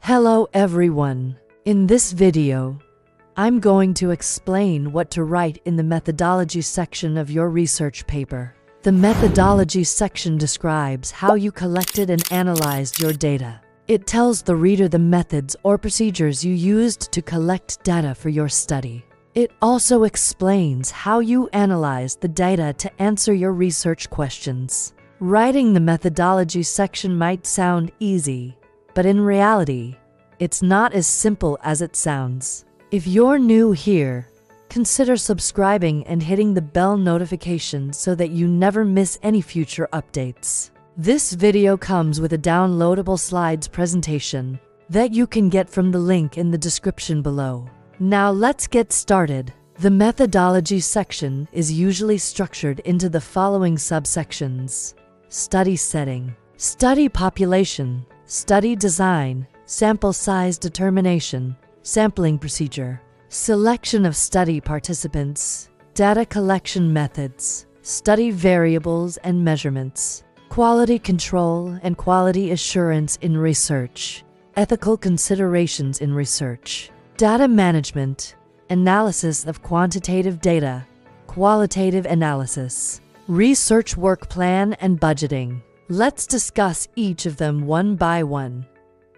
Hello everyone. In this video, I'm going to explain what to write in the methodology section of your research paper. The methodology section describes how you collected and analyzed your data. It tells the reader the methods or procedures you used to collect data for your study. It also explains how you analyzed the data to answer your research questions. Writing the methodology section might sound easy, but in reality, it's not as simple as it sounds. If you're new here, consider subscribing and hitting the bell notification so that you never miss any future updates. This video comes with a downloadable slides presentation that you can get from the link in the description below. Now let's get started. The methodology section is usually structured into the following subsections: study setting, study population, study design, sample size determination, sampling procedure, selection of study participants, data collection methods, study variables and measurements, quality control and quality assurance in research, ethical considerations in research, data management, analysis of quantitative data, qualitative analysis, research work plan and budgeting. Let's discuss each of them one by one.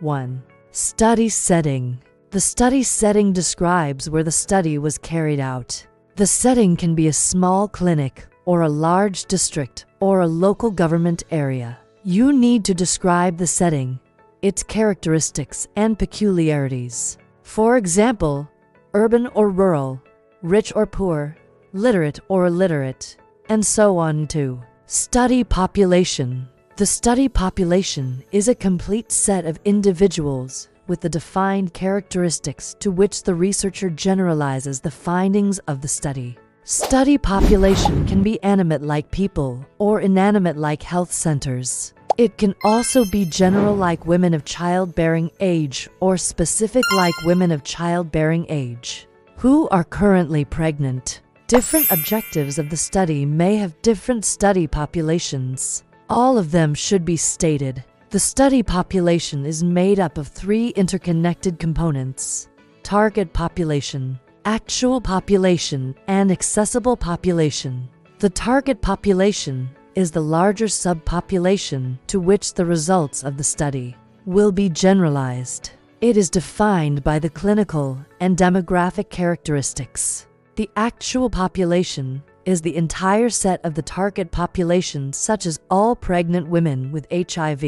1. Study setting. The study setting describes where the study was carried out. The setting can be a small clinic or a large district or a local government area. You need to describe the setting, its characteristics and peculiarities. For example, urban or rural, rich or poor, literate or illiterate, and so on too. Study population. The study population is a complete set of individuals with the defined characteristics to which the researcher generalizes the findings of the study. Study population can be animate like people or inanimate like health centers. It can also be general like women of childbearing age or specific like women of childbearing age who are currently pregnant. Different objectives of the study may have different study populations. All of them should be stated. The study population is made up of 3 interconnected components: target population, actual population, and accessible population. The target population is the larger subpopulation to which the results of the study will be generalized. It is defined by the clinical and demographic characteristics. The actual population is the entire set of the target population, such as all pregnant women with HIV.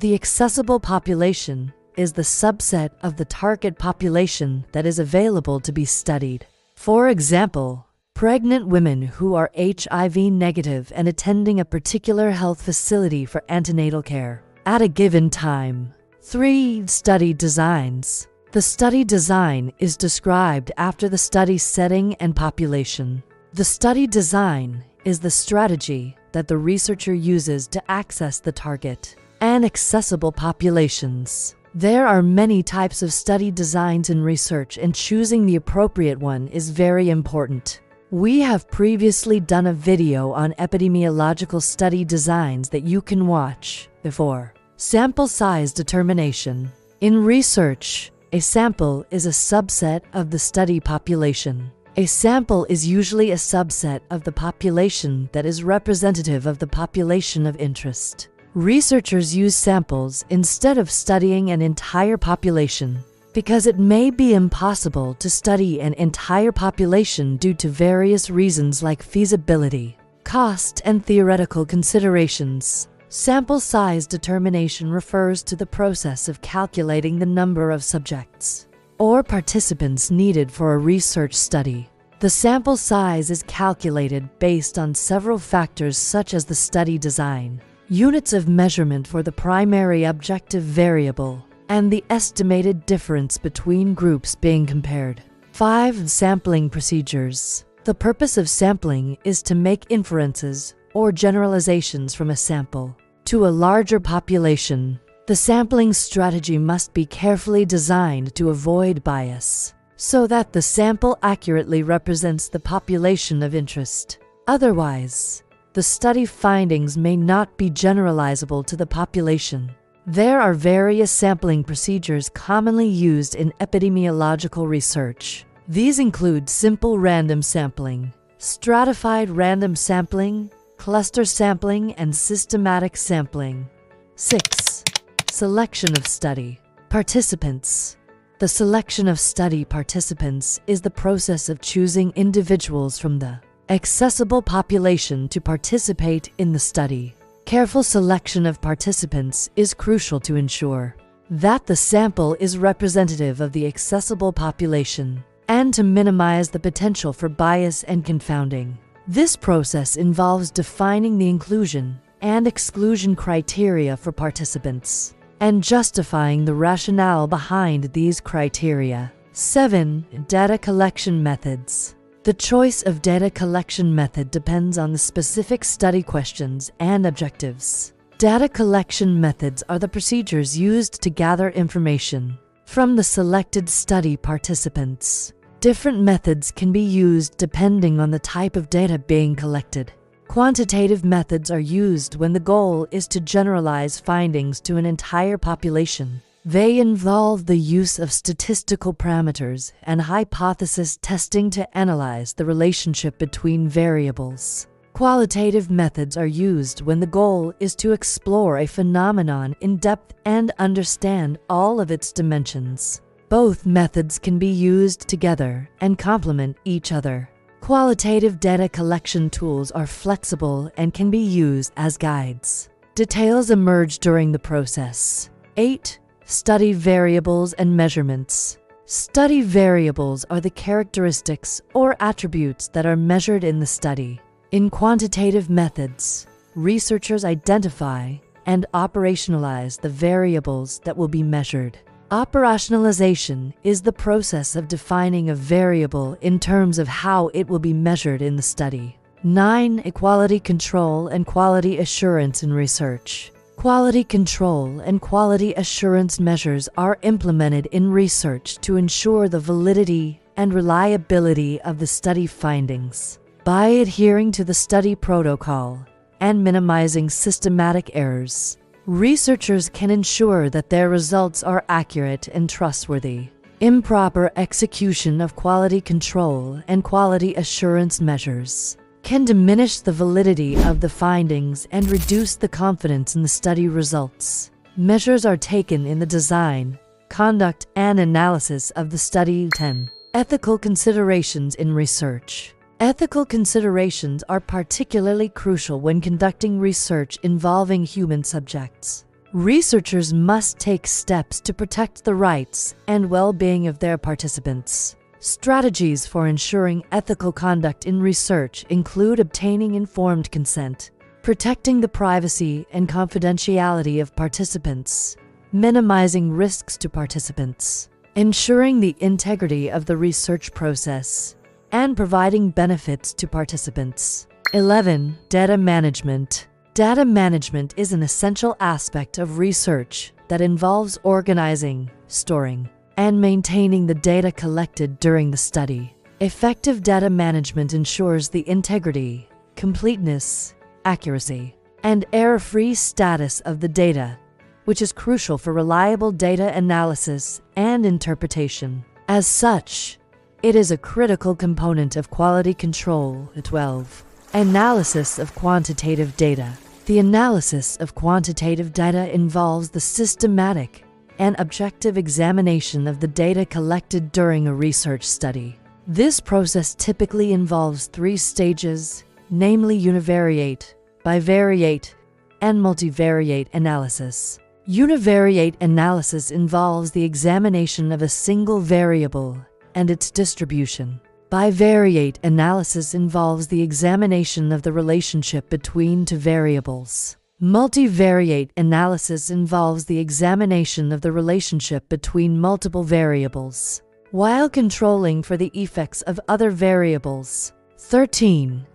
The accessible population is the subset of the target population that is available to be studied. For example, pregnant women who are HIV negative and attending a particular health facility for antenatal care at a given time. 3. Study designs. The study design is described after the study setting and population. The study design is the strategy that the researcher uses to access the target and accessible populations. There are many types of study designs in research, and choosing the appropriate one is very important. We have previously done a video on epidemiological study designs that you can watch before. Sample size determination. In research, a sample is a subset of the study population. A sample is usually a subset of the population that is representative of the population of interest. Researchers use samples instead of studying an entire population because it may be impossible to study an entire population due to various reasons like feasibility, cost, and theoretical considerations. Sample size determination refers to the process of calculating the number of subjects or participants needed for a research study. The sample size is calculated based on several factors such as the study design, units of measurement for the primary objective variable, and the estimated difference between groups being compared. 5. Sampling procedures. The purpose of sampling is to make inferences or generalizations from a sample to a larger population. The sampling strategy must be carefully designed to avoid bias, so that the sample accurately represents the population of interest. Otherwise, the study findings may not be generalizable to the population. There are various sampling procedures commonly used in epidemiological research. These include simple random sampling, stratified random sampling, cluster sampling, and systematic sampling. 6. Selection of study participants. The selection of study participants is the process of choosing individuals from the accessible population to participate in the study. Careful selection of participants is crucial to ensure that the sample is representative of the accessible population and to minimize the potential for bias and confounding. This process involves defining the inclusion and exclusion criteria for participants and justifying the rationale behind these criteria. 7. Data collection methods. The choice of data collection method depends on the specific study questions and objectives. Data collection methods are the procedures used to gather information from the selected study participants. Different methods can be used depending on the type of data being collected. Quantitative methods are used when the goal is to generalize findings to an entire population. They involve the use of statistical parameters and hypothesis testing to analyze the relationship between variables. Qualitative methods are used when the goal is to explore a phenomenon in depth and understand all of its dimensions. Both methods can be used together and complement each other. Qualitative data collection tools are flexible and can be used as guides. Details emerge during the process. 8. Study variables and measurements. Study variables are the characteristics or attributes that are measured in the study. In quantitative methods, researchers identify and operationalize the variables that will be measured. Operationalization is the process of defining a variable in terms of how it will be measured in the study. 9. Quality control and quality assurance in research. Quality control and quality assurance measures are implemented in research to ensure the validity and reliability of the study findings. By adhering to the study protocol and minimizing systematic errors, researchers can ensure that their results are accurate and trustworthy. Improper execution of quality control and quality assurance measures can diminish the validity of the findings and reduce the confidence in the study results. Measures are taken in the design, conduct, and analysis of the study. 10. Ethical considerations in research. Ethical considerations are particularly crucial when conducting research involving human subjects. Researchers must take steps to protect the rights and well-being of their participants. Strategies for ensuring ethical conduct in research include obtaining informed consent, protecting the privacy and confidentiality of participants, minimizing risks to participants, ensuring the integrity of the research process, and providing benefits to participants. 11. Data management. Data management is an essential aspect of research that involves organizing, storing, and maintaining the data collected during the study. Effective data management ensures the integrity, completeness, accuracy, and error-free status of the data, which is crucial for reliable data analysis and interpretation. As such, it is a critical component of quality control. 12. Analysis of quantitative data. The analysis of quantitative data involves the systematic and objective examination of the data collected during a research study. This process typically involves 3 stages, namely univariate, bivariate, and multivariate analysis. Univariate analysis involves the examination of a single variable and its distribution. Bivariate analysis involves the examination of the relationship between 2 variables. Multivariate analysis involves the examination of the relationship between multiple variables, while controlling for the effects of other variables. 13.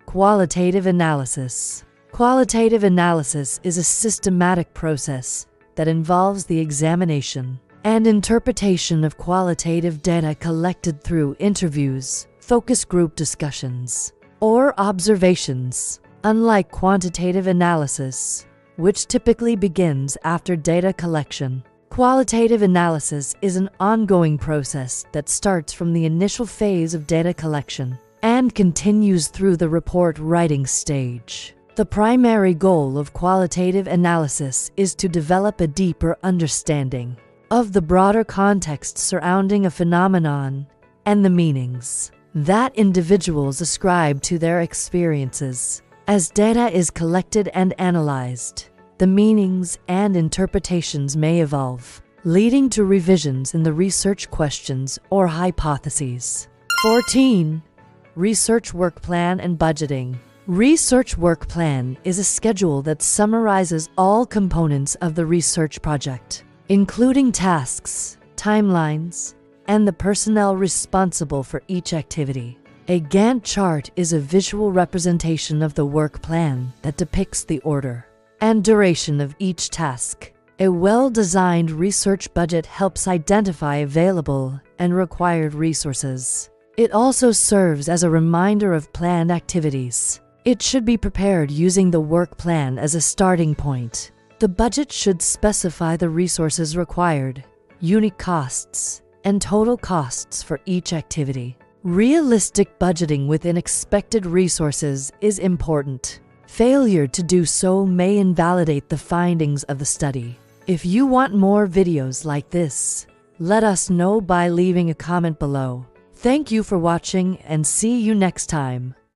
Qualitative analysis. Qualitative analysis is a systematic process that involves the examination and interpretation of qualitative data collected through interviews, focus group discussions, or observations. Unlike quantitative analysis, which typically begins after data collection. Qualitative analysis is an ongoing process that starts from the initial phase of data collection and continues through the report writing stage. The primary goal of qualitative analysis is to develop a deeper understanding of the broader context surrounding a phenomenon and the meanings that individuals ascribe to their experiences. As data is collected and analyzed, the meanings and interpretations may evolve, leading to revisions in the research questions or hypotheses. 14. Research work plan and budgeting. Research work plan is a schedule that summarizes all components of the research project, including tasks, timelines, and the personnel responsible for each activity. A Gantt chart is a visual representation of the work plan that depicts the order and duration of each task. A well-designed research budget helps identify available and required resources. It also serves as a reminder of planned activities. It should be prepared using the work plan as a starting point. The budget should specify the resources required, unit costs, and total costs for each activity. Realistic budgeting within expected resources is important. Failure to do so may invalidate the findings of the study. If you want more videos like this, let us know by leaving a comment below. Thank you for watching and see you next time.